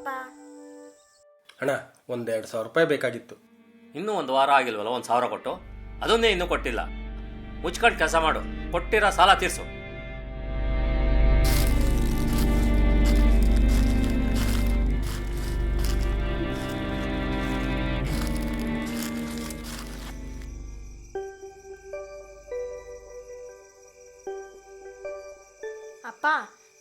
ಅಪ್ಪ. ಅಣ್ಣ, ಒಂದು 2,000 ರೂಪಾಯಿ ಬೇಕಾಗಿತ್ತು. ಇನ್ನೂ 1 ವಾರ ಆಗಿಲ್ವಲ್ಲ 1,000 ಕೊಟ್ಟು? ಅದನ್ನೇ ಇನ್ನೂ ಕೊಟ್ಟಿಲ್ಲ. ಮುಚ್ಕೊಂಡು ಕೆಲಸ ಮಾಡು, ಕೊಟ್ಟಿರೋ ಸಾಲ ತೀರ್ಸು. ಅಪ್ಪ,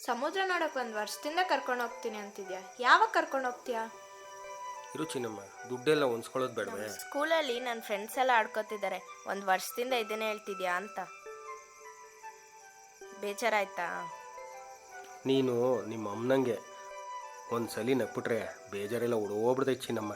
ಸಮುದ್ರ ನೋಡಕ್ 1 ವರ್ಷದಿಂದ ಕರ್ಕೊಂಡು ಹೋಗ್ತೀನಿ ಅಂತಿದ್ಯಾ, ಯಾವಾಗ ಕರ್ಕೊಂಡು ಹೋಗ್ತೀಯಾ? ಇರು ಚಿನ್ನಮ್ಮ, ದುಡ್ಡೆಲ್ಲ ಹೊಂದ್ಸ್ಕೊಳ್ಳೋದು ಬೇಡವೇ? ಸ್ಕೂಲಲ್ಲಿ ನನ್ನ ಫ್ರೆಂಡ್ಸ್ ಎಲ್ಲ ಆಡ್ಕೋತಿದ್ದಾರೆ, 1 ವರ್ಷದಿಂದ ಇದನ್ನೇ ಹೇಳ್ತಿದ್ಯಾ ಅಂತ. ಬೇಜಾರಾಯ್ತಾ? ನೀನು ನಿಮ್ಮ ಅಮ್ಮನಂಗೆ ಒಂದು ಸಲ ನಕ್ಬಿಟ್ರೆ ಬೇಜಾರೆಲ್ಲ ಉಡೋಗ್ಬಿಡ್ತೈತೆ ಚಿನ್ನಮ್ಮ.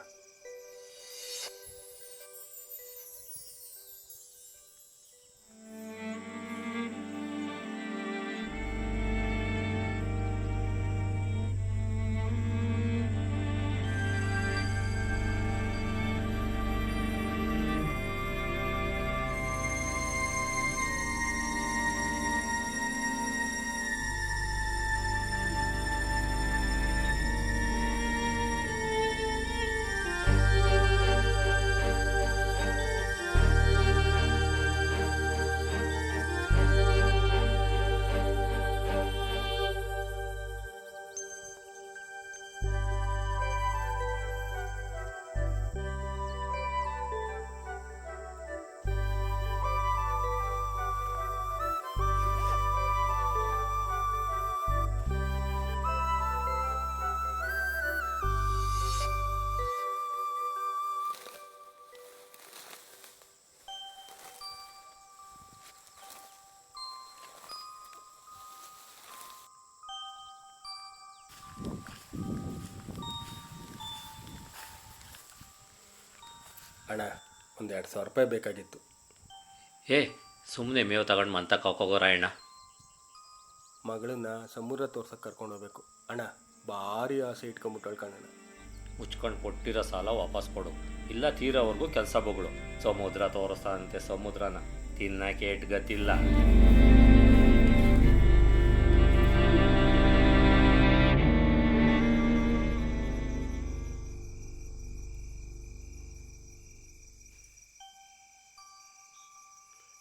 ಅಣ್ಣ, ಒಂದು 2,000 ರೂಪಾಯಿ ಬೇಕಾಗಿತ್ತು. ಸುಮ್ಮನೆ ಮೇವು ತಗೊಂಡು ಮಂತಕ್ಕೆ ಹೋಗೋರಾಯಣ್ಣ. ಮಗಳನ್ನ ಸಮುದ್ರ ತೋರ್ಸಕ್ಕೆ ಕರ್ಕೊಂಡು ಹೋಗ್ಬೇಕು ಅಣ್ಣ. ಭಾರಿ ಆಸೆ ಇಟ್ಕೊಂಬಿಟ್ಟು ಕಣಣ್ಣ. ಮುಚ್ಕೊಂಡು ಕೊಟ್ಟಿರೋ ಸಾಲ ವಾಪಸ್ ಕೊಡು, ಇಲ್ಲ ತೀರೋವರೆಗೂ ಕೆಲಸ ಬೊಗಳು. ಸಮುದ್ರ ತೋರಿಸ್ತಾನಂತೆ ಸಮುದ್ರನ, ತಿನ್ನಕ್ಕೆ ಏಟ್ ಗತಿಲ್ಲ.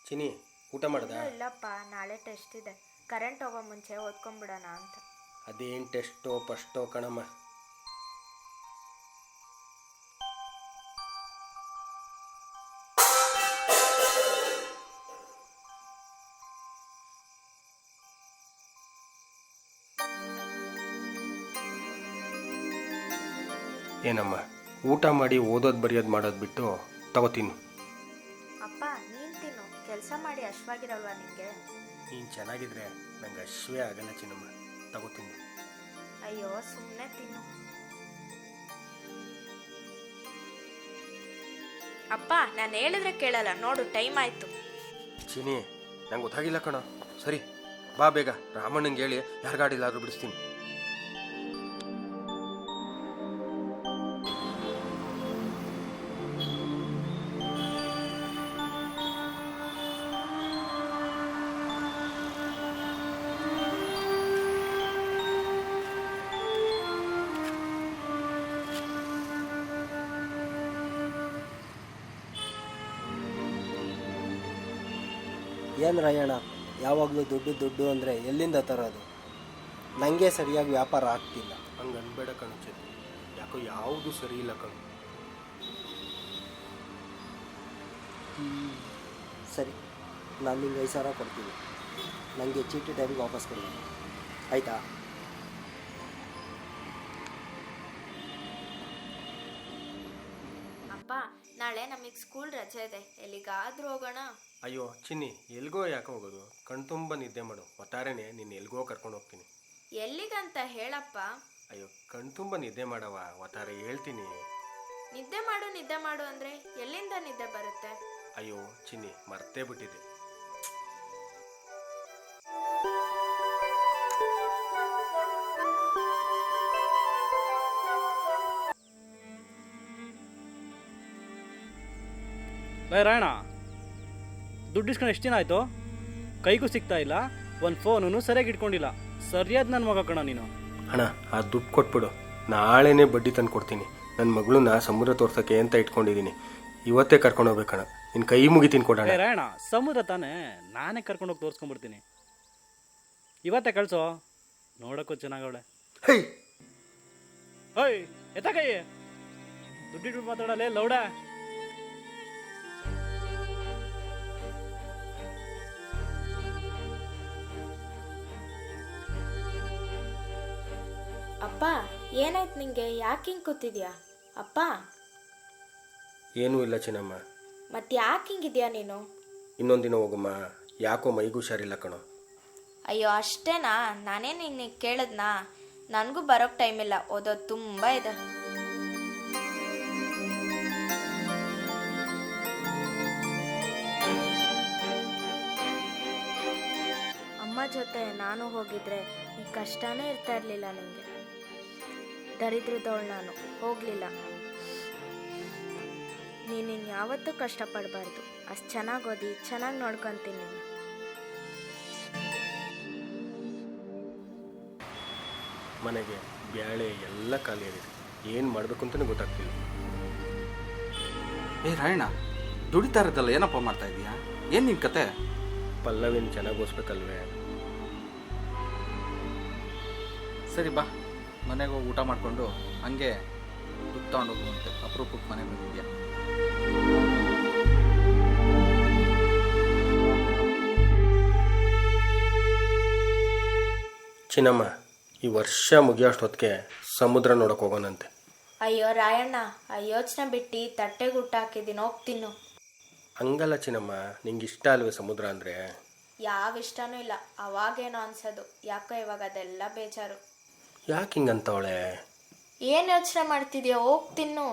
ಚಿನಿ, ಊಟ ಮಾಡ್ದ? ಇಲ್ಲಪ್ಪ, ನಾಳೆ ಟೆಸ್ಟ್ ಇದೆ, ಕರೆಂಟ್ ಹೋಗೋ ಮುಂಚೆ ಓದ್ಕೊಂಡ್ಬಿಡೋಣ ಅಂತ. ಅದೇನು ಟೆಸ್ಟೋ ಫಸ್ಟೋ ಕಣಮ್ಮ. ಏನಮ್ಮ, ಊಟ ಮಾಡಿ ಓದೋದು ಬರೆಯೋದು ಮಾಡೋದು ಬಿಟ್ಟು ತಗೋತೀನಿ. ಅಪ್ಪ, ನೀನು ತಿನ್ನು, ಕೆಲಸ ಮಾಡಿ ಅಶ್ವಾಗಿರಲ್ವಾ ನಿನಗೆ? ನೀನು ಚೆನ್ನಾಗಿದ್ರೆ ನಂಗೆ ಅಶ್ವೇ ಆಗಲ್ಲ ಚಿನ್ನಮ್ಮ, ತಗೋತೀನಿ. ಅಯ್ಯೋ, ಸುಮ್ಮನೆ ತಿನ್ನು. ಅಪ್ಪ, ನಾನು ಹೇಳಿದ್ರೆ ಕೇಳಲ್ಲ ನೋಡು, ಟೈಮ್ ಆಯ್ತು. ಚಿನಿ, ನಂಗೆ ಗೊತ್ತಾಗಿಲ್ಲ ಕಣೋ. ಸರಿ ಬಾ, ಬೇಗ ರಾಮಣ್ಣಂಗೆ ಹೇಳಿ ಯಾರ ಗಾಡಿಲಾದ್ರೂ ಬಿಡಿಸ್ತೀನಿ. ಏನು ರಾಯಣ್ಣ, ಯಾವಾಗಲೂ ದುಡ್ಡು ದುಡ್ಡು ಅಂದರೆ ಎಲ್ಲಿಂದ ತರೋದು? ನನಗೆ ಸರಿಯಾಗಿ ವ್ಯಾಪಾರ ಆಗ್ತಿಲ್ಲ. ಹಂಗೆ ಅನ್ಬೇಡ ಕಣೋ ಚಿನಿ, ಯಾಕೋ ಯಾವುದು ಸರಿ ಇಲ್ಲ ಕಣೋ. ಸರಿ, ನಾನು ನಿಂಗೆ 5,000 ಕೊಡ್ತೀನಿ. ನನಗೆ ಚೀಟಿ ಟೈಮಿಗೆ ವಾಪಸ್ ಕೊಡ್ತೀನಿ, ಆಯಿತಾ? ಅಪ್ಪ, ನಾಳೆ ನಮಗೆ ಸ್ಕೂಲ್ ರಜೆ ಇದೆ, ಎಲ್ಲಿಗಾದ್ರೂ ಹೋಗೋಣ? ಅಯ್ಯೋ ಚಿನ್ನಿ, ಎಲ್ಗೋ ಯಾಕೆ ಹೋಗೋದು? ಕಣ್ತುಂಬ ನಿದ್ದೆ ಮಾಡು, ಒಟ್ಟಾರೆನೇ ನಿನ್ನ ಎಲ್ಗೋ ಕರ್ಕೊಂಡು ಹೋಗ್ತೀನಿ. ಎಲ್ಲಿಗಂತ ಹೇಳಪ್ಪ. ಅಯ್ಯೋ, ಕಣ್ತುಂಬ ನಿದ್ದೆ ಮಾಡವ, ಒಟ್ಟಾರೆ ಹೇಳ್ತೀನಿ. ನಿದ್ದೆ ಮಾಡು ಅಂದರೆ ಎಲ್ಲಿಂದ ನಿದ್ದೆ ಬರುತ್ತೆ? ಅಯ್ಯೋ ಚಿನ್ನಿ, ಮರ್ತೇ ಬಿಟ್ಟಿದ್ದೆ. ರಾಯಣ್ಣ, ದುಡ್ಡು ಇಸ್ಕೊಂಡು ಎಷ್ಟು ದಿನ ಆಯಿತು? ಕೈಗೂ ಸಿಗ್ತಾ ಇಲ್ಲ, ಒಂದು ಫೋನೂ ಸರಿಯಾಗಿ ಇಟ್ಕೊಂಡಿಲ್ಲ. ಸರಿಯಾದ ನನ್ನ ಮಗ ಕಣ ನೀನು. ಅಣ್ಣ, ಆ ದುಡ್ಡು ಕೊಟ್ಬಿಡು, ನಾಳೆನೇ ಬಡ್ಡಿ ತಂದು ಕೊಡ್ತೀನಿ. ನನ್ನ ಮಗಳನ್ನ ಸಮುದ್ರ ತೋರ್ಸೋಕ್ಕೆ ಅಂತ ಇಟ್ಕೊಂಡಿದ್ದೀನಿ. ಇವತ್ತೇ ಕರ್ಕೊಂಡು ಹೋಗ್ಬೇಕಣ್ಣ. ನಿನ್ನ ಕೈ ಮುಗಿತೀನಿ ಕೊಡೋಣ. ಏ ರಾಯಣ್ಣ, ಸಮುದ್ರ ತಾನೇ, ನಾನೇ ಕರ್ಕೊಂಡೋಗಿ ತೋರಿಸ್ಕೊಂಡ್ಬಿಡ್ತೀನಿ. ಇವತ್ತೇ ಕಳಿಸೋ, ನೋಡೋಕ್ಕೂ ಚೆನ್ನಾಗವಳೆ. ಹೇ, ಹೋಯ್ ಎತ್ತ ಕೈ, ದುಡ್ಡಿಟ್ಟು ಮಾತಾಡಲೇ ಲೌಡ. ಅಪ್ಪ ಏನಾಯ್ತು ನಿಂಗೆ? ಯಾಕೆ ಹಿಂಗೆ ಕೂತಿದ್ಯಾ ಅಪ್ಪ? ಏನೂ ಇಲ್ಲ ಚಿನ್ನಮ್ಮ. ಮತ್ತೆ ಯಾಕೆ ಹಿಂಗಿದ್ಯಾ ನೀನು? ಇನ್ನೊಂದು ದಿನ ಹೋಗಮ್ಮ, ಯಾಕೋ ಮೈಗೂ ಹುಷಾರಿಲ್ಲ ಕಣೋ. ಅಯ್ಯೋ ಅಷ್ಟೇನಾ? ನಾನೇ ನಿನ್ನ ಕೇಳಿದ್ನಾ? ನನಗೂ ಬರೋಕ್ಕೆ ಟೈಮ್ ಇಲ್ಲ, ಓದೋದು ತುಂಬ ಇದೆ. ಅಮ್ಮ ಜೊತೆ ನಾನು ಹೋಗಿದ್ರೆ ಈ ಕಷ್ಟನೇ ಇರ್ತಾ ಇರಲಿಲ್ಲ ನನಗೆ. ದರಿದ್ರದವಳು ನಾನು, ಹೋಗಲಿಲ್ಲ. ನೀನು ಯಾವತ್ತೂ ಕಷ್ಟಪಡಬಾರ್ದು. ಅಷ್ಟು ಚೆನ್ನಾಗಿ ಓದಿ ಚೆನ್ನಾಗಿ ನೋಡ್ಕೊತೀನಿ ನೀನು. ಮನೆಗೆ ಬ್ಯಾಳೆ ಎಲ್ಲ ಖಾಲಿ ಆಗಿದೆ. ಏನು ಮಾಡಬೇಕು ಅಂತಲೇ ಗೊತ್ತಾಗ್ತಿಲ್ಲ. ಏ ರಾಯಣ್ಣ, ದುಡಿತಾ ಇರೋದಲ್ಲ, ಏನಪ್ಪ ಮಾಡ್ತಾ ಇದೀಯಾ? ಏನು ನಿನ್ನ ಕತೆ? ಪಲ್ಲವಿನ ಚೆನ್ನಾಗಿ ಓದಿಸ್ಬೇಕಲ್ವೇ? ಸರಿ ಬಾ, ಮನೆಗೆ ಹೋಗಿ ಊಟ ಮಾಡಿಕೊಂಡು ಹಂಗೆ ದುಡ್ಡು ತೊಗೊಂಡೋಗುವಂತೆ. ಅಪರೂಪಕ್ಕೆ ಮನೆ ಬಂದಿದ್ಯಾ? ಚಿನ್ನಮ್ಮ, ಈ ವರ್ಷ ಮುಗಿಯೋಷ್ಟೊತ್ತಿಗೆ ಸಮುದ್ರ ನೋಡೋಕೆ ಹೋಗೋಣಂತೆ. ಅಯ್ಯೋ ರಾಯಣ್ಣ, ಆ ಯೋಚನೆ ಬಿಟ್ಟು ತಟ್ಟೆಗೆ ಊಟ ಹಾಕಿದ್ದೀನಿ, ಹೋಗಿ ತಿನ್ನು. ಹಂಗಲ್ಲ ಚಿನ್ನಮ್ಮ, ನಿಂಗೆ ಇಷ್ಟ ಅಲ್ವೇ ಸಮುದ್ರ ಅಂದರೆ? ಯಾವ ಇಷ್ಟನೂ ಇಲ್ಲ. ಅವಾಗೇನೋ ಅನ್ಸೋದು, ಯಾಕೋ ಇವಾಗ ಅದೆಲ್ಲ ಬೇಜಾರು. ಯಾಕೆ ಹಿಂಗಂತವಳೆ? ಏನು ಯೋಚನೆ ಮಾಡ್ತಿದ್ಯಾ? ಹೋಗಿ ತಿನ್ನು.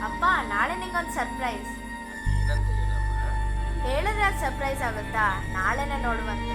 ಅಪ್ಪ, ನಾಳೆ ನಿಂಗೊಂದು ಸರ್ಪ್ರೈಸ್. ಹೇಳಿದ್ರೆ ಅದು ಸರ್ಪ್ರೈಸ್ ಆಗುತ್ತಾ? ನಾಳೆನೇ ನೋಡುವಂತೆ.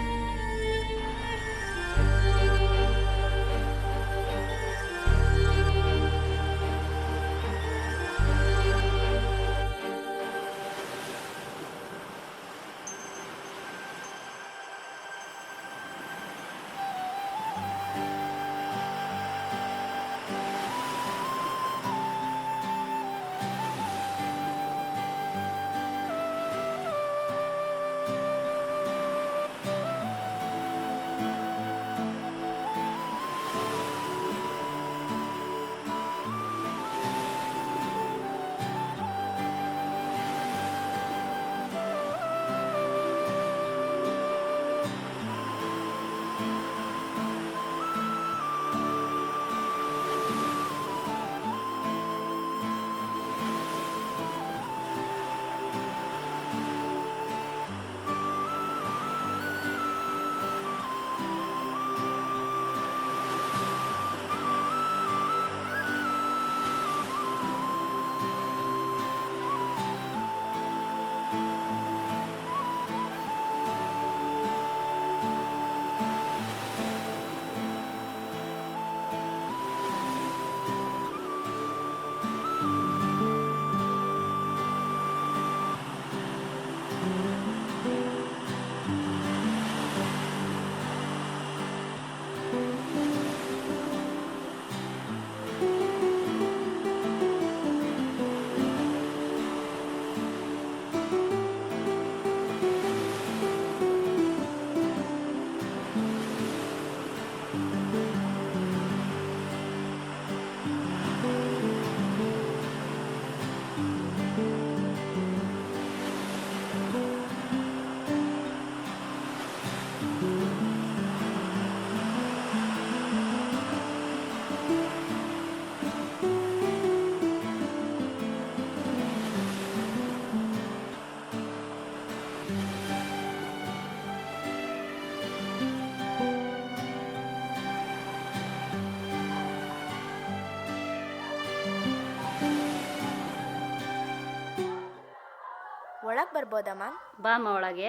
ಬರ್ಬೋದಾ ಮ್ಯಾಮ್? ಬಾಮ್ಮ ಒಳಗೆ.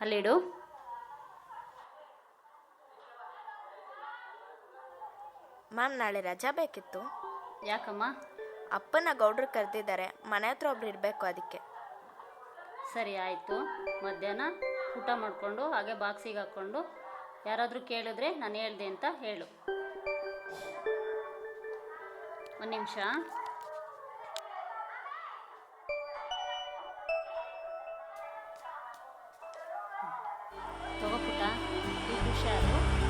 ಅಲ್ಲಿಡು. ಮ್ಯಾಮ್ ನಾಳೆ ರಜಾ ಬೇಕಿತ್ತು. ಯಾಕಮ್ಮ? ಅಪ್ಪನ ಗೌಡ್ರು ಕರೆದಿದ್ದಾರೆ, ಮನೆ ಹತ್ರ ಒಬ್ರು ಇರಬೇಕು ಅದಕ್ಕೆ. ಸರಿ ಆಯಿತು. ಮಧ್ಯಾಹ್ನ ಊಟ ಮಾಡಿಕೊಂಡು ಹಾಗೆ ಬಾಕ್ಸಿಗೆ ಹಾಕ್ಕೊಂಡು ಯಾರಾದರೂ ಕೇಳಿದ್ರೆ ನಾನು ಹೇಳ್ದೆ ಅಂತ ಹೇಳು. ಒಂದು ನಿಮಿಷ. ತಗೋ ಪುಟ್ಟ, ಈಗ ಹುಷಾರು.